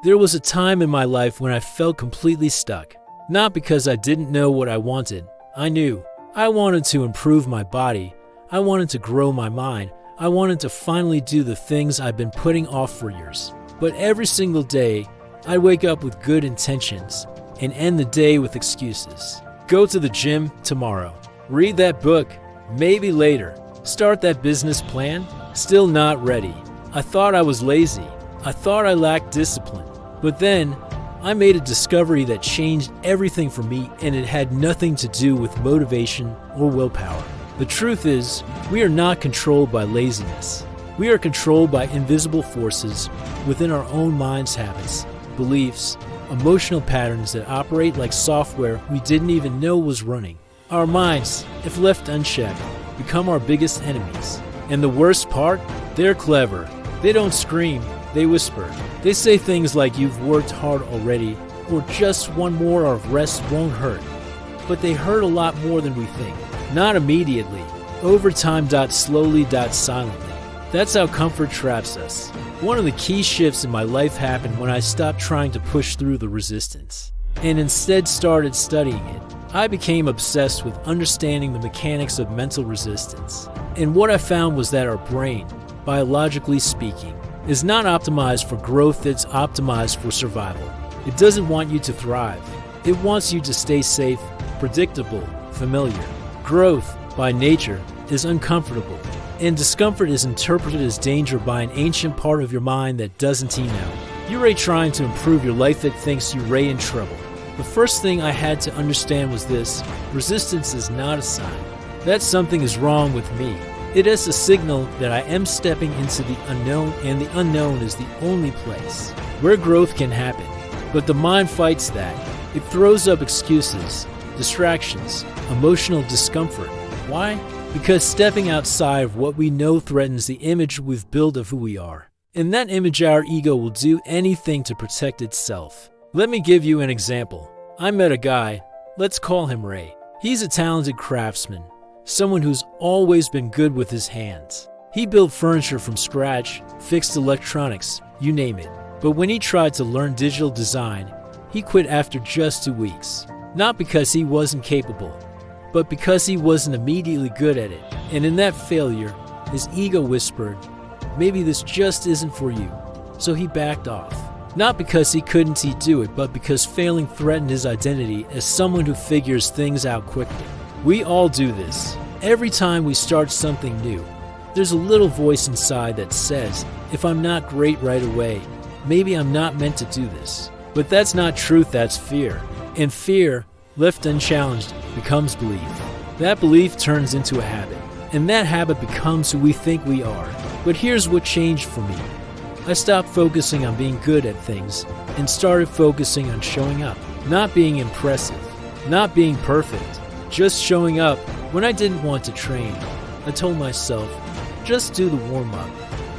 There was a time in my life when I felt completely stuck. Not because I didn't know what I wanted. I knew. I wanted to improve my body. I wanted to grow my mind. I wanted to finally do the things I've been putting off for years. But every single day, I'd wake up with good intentions and end the day with excuses. Go to the gym tomorrow. Read that book, maybe later. Start that business plan, still not ready. I thought I was lazy. I thought I lacked discipline. But then, I made a discovery that changed everything for me, and it had nothing to do with motivation or willpower. The truth is, we are not controlled by laziness. We are controlled by invisible forces within our own minds' habits, beliefs, emotional patterns that operate like software we didn't even know was running. Our minds, if left unchecked, become our biggest enemies. And the worst part? They're clever. They don't scream, they whisper. They say things like you've worked hard already, or just one more of rest won't hurt. But they hurt a lot more than we think. Not immediately. Over time. Slowly. Silently. That's how comfort traps us. One of the key shifts in my life happened when I stopped trying to push through the resistance, and instead started studying it. I became obsessed with understanding the mechanics of mental resistance. And what I found was that our brain, biologically speaking, is not optimized for growth, it's optimized for survival. It doesn't want you to thrive. It wants you to stay safe, predictable, familiar. Growth, by nature, is uncomfortable, and discomfort is interpreted as danger by an ancient part of your mind that doesn't know. You're trying to improve your life that thinks you're in trouble. The first thing I had to understand was this: resistance is not a sign that something is wrong with me. It is a signal that I am stepping into the unknown, and the unknown is the only place where growth can happen. But the mind fights that. It throws up excuses, distractions, emotional discomfort. Why? Because stepping outside of what we know threatens the image we've built of who we are. In that image, our ego will do anything to protect itself. Let me give you an example. I met a guy, let's call him Ray. He's a talented craftsman, someone who's always been good with his hands. He built furniture from scratch, fixed electronics, you name it. But when he tried to learn digital design, he quit after just 2 weeks. Not because he wasn't capable, but because he wasn't immediately good at it. And in that failure, his ego whispered, maybe this just isn't for you. So he backed off. Not because he couldn't do it, but because failing threatened his identity as someone who figures things out quickly. We all do this. Every time we start something new, there's a little voice inside that says, if I'm not great right away, maybe I'm not meant to do this. But that's not truth, that's fear. And fear, left unchallenged, becomes belief. That belief turns into a habit, and that habit becomes who we think we are. But here's what changed for me. I stopped focusing on being good at things and started focusing on showing up. Not being impressive, not being perfect, just showing up. When I didn't want to train, I told myself, just do the warm-up.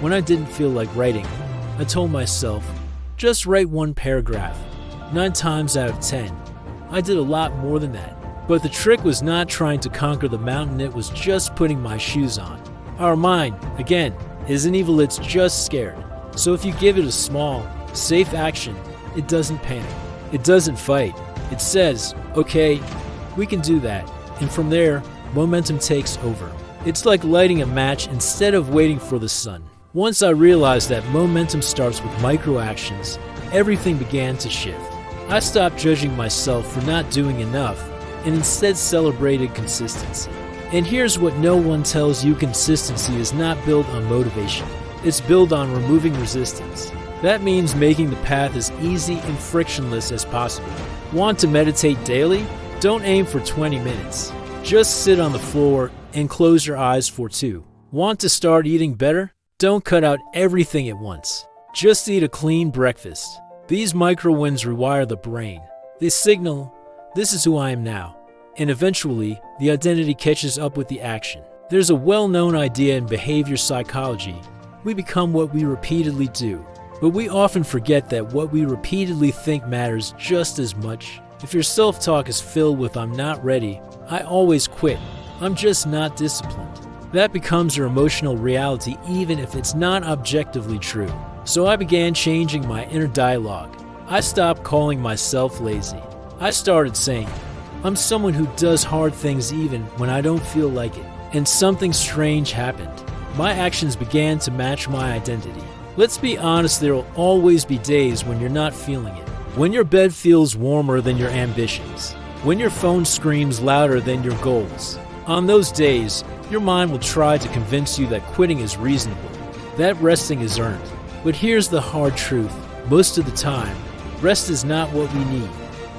When I didn't feel like writing, I told myself, just write one paragraph. 9 times out of 10, I did a lot more than that. But the trick was not trying to conquer the mountain, it was just putting my shoes on. Our mind, again, isn't evil, it's just scared. So if you give it a small, safe action, it doesn't panic. It doesn't fight. It says, okay, we can do that. And from there, momentum takes over. It's like lighting a match instead of waiting for the sun. Once I realized that momentum starts with micro actions, everything began to shift. I stopped judging myself for not doing enough and instead celebrated consistency. And here's what no one tells you: consistency is not built on motivation. It's built on removing resistance. That means making the path as easy and frictionless as possible. Want to meditate daily? Don't aim for 20 minutes. Just sit on the floor and close your eyes for 2. Want to start eating better? Don't cut out everything at once. Just eat a clean breakfast. These micro wins rewire the brain. They signal, this is who I am now. And eventually, the identity catches up with the action. There's a well-known idea in behavior psychology. We become what we repeatedly do. But we often forget that what we repeatedly think matters just as much. If your self-talk is filled with I'm not ready, I always quit, I'm just not disciplined, that becomes your emotional reality even if it's not objectively true. So I began changing my inner dialogue. I stopped calling myself lazy. I started saying, I'm someone who does hard things even when I don't feel like it. And something strange happened. My actions began to match my identity. Let's be honest, there will always be days when you're not feeling it. When your bed feels warmer than your ambitions. When your phone screams louder than your goals. On those days, your mind will try to convince you that quitting is reasonable, that resting is earned. But here's the hard truth. Most of the time, rest is not what we need.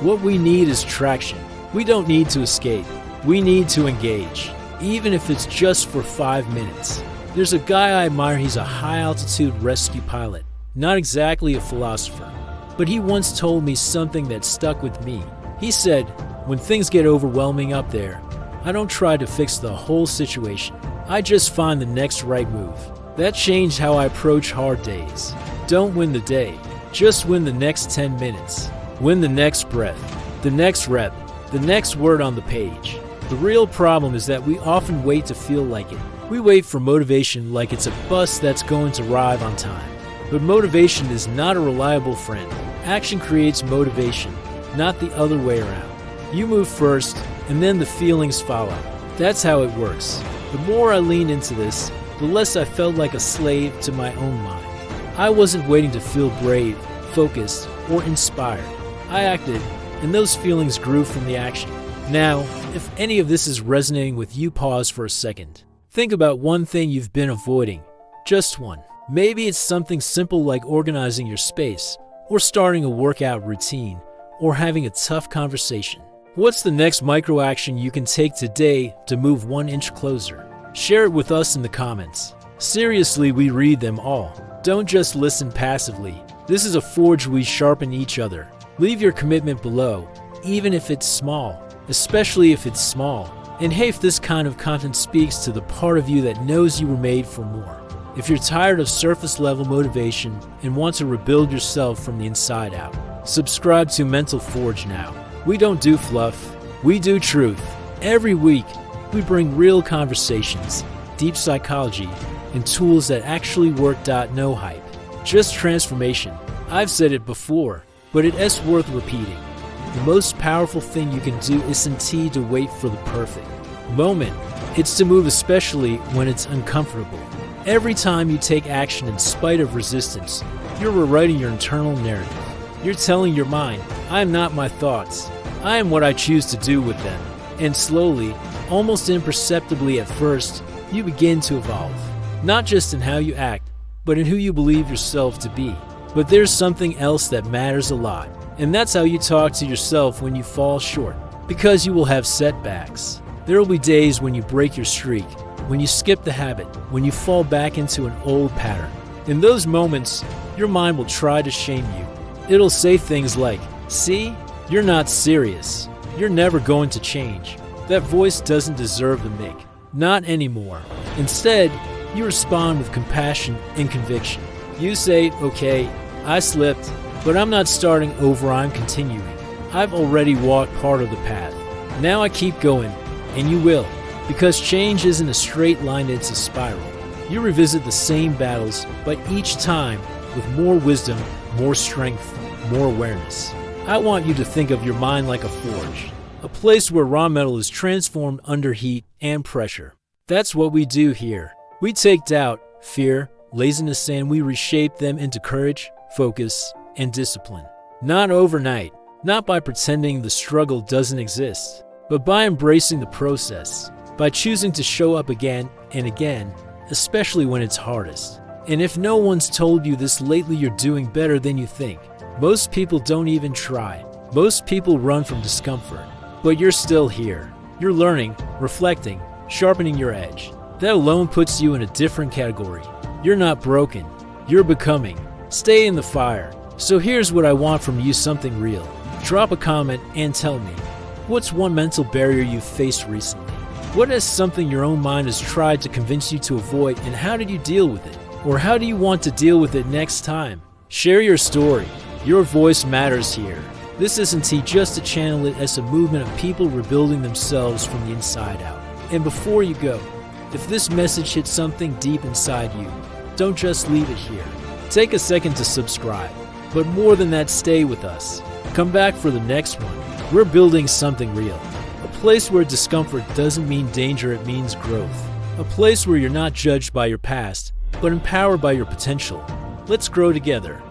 What we need is traction. We don't need to escape. We need to engage, even if it's just for 5 minutes. There's a guy I admire. He's a high-altitude rescue pilot, not exactly a philosopher. But he once told me something that stuck with me. He said, when things get overwhelming up there, I don't try to fix the whole situation. I just find the next right move. That changed how I approach hard days. Don't win the day. Just win the next 10 minutes. Win the next breath, the next rep, the next word on the page. The real problem is that we often wait to feel like it. We wait for motivation like it's a bus that's going to arrive on time. But motivation is not a reliable friend. Action creates motivation, not the other way around. You move first, and then the feelings follow. That's how it works. The more I leaned into this, the less I felt like a slave to my own mind. I wasn't waiting to feel brave, focused, or inspired. I acted, and those feelings grew from the action. Now, if any of this is resonating with you, pause for a second. Think about one thing you've been avoiding. Just one. Maybe it's something simple like organizing your space, or starting a workout routine, or having a tough conversation. What's the next micro action you can take today to move 1 inch closer? Share it with us in the comments. Seriously, we read them all. Don't just listen passively. This is a forge we sharpen each other. Leave your commitment below, even if it's small, especially if it's small. And hey, if this kind of content speaks to the part of you that knows you were made for more. If you're tired of surface level motivation and want to rebuild yourself from the inside out, subscribe to Mental Forge now. We don't do fluff, we do truth. Every week, we bring real conversations, deep psychology, and tools that actually work. No hype, just transformation. I've said it before, but it's worth repeating. The most powerful thing you can do isn't to wait for the perfect moment. It's to move, especially when it's uncomfortable. Every time you take action in spite of resistance, you're rewriting your internal narrative. You're telling your mind, I am not my thoughts. I am what I choose to do with them. And slowly, almost imperceptibly at first, you begin to evolve. Not just in how you act, but in who you believe yourself to be. But there's something else that matters a lot, and that's how you talk to yourself when you fall short. Because you will have setbacks. There will be days when you break your streak, when you skip the habit, when you fall back into an old pattern. In those moments, your mind will try to shame you. It'll say things like, see, you're not serious. You're never going to change. That voice doesn't deserve the mic. Not anymore. Instead, you respond with compassion and conviction. You say, okay, I slipped, but I'm not starting over, I'm continuing. I've already walked part of the path. Now I keep going, and you will. Because change isn't a straight line, it's a spiral. You revisit the same battles, but each time with more wisdom, more strength, more awareness. I want you to think of your mind like a forge, a place where raw metal is transformed under heat and pressure. That's what we do here. We take doubt, fear, laziness, and we reshape them into courage, focus, and discipline. Not overnight, not by pretending the struggle doesn't exist, but by embracing the process. By choosing to show up again and again, especially when it's hardest. And if no one's told you this lately, you're doing better than you think. Most people don't even try. Most people run from discomfort. But you're still here. You're learning, reflecting, sharpening your edge. That alone puts you in a different category. You're not broken. You're becoming. Stay in the fire. So here's what I want from you, something real. Drop a comment and tell me, what's one mental barrier you've faced recently? What is something your own mind has tried to convince you to avoid, and how did you deal with it? Or how do you want to deal with it next time? Share your story. Your voice matters here. This isn't just to channel it as a movement of people rebuilding themselves from the inside out. And before you go, if this message hits something deep inside you, don't just leave it here. Take a second to subscribe, but more than that, stay with us. Come back for the next one. We're building something real. A place where discomfort doesn't mean danger, it means growth. A place where you're not judged by your past, but empowered by your potential. Let's grow together.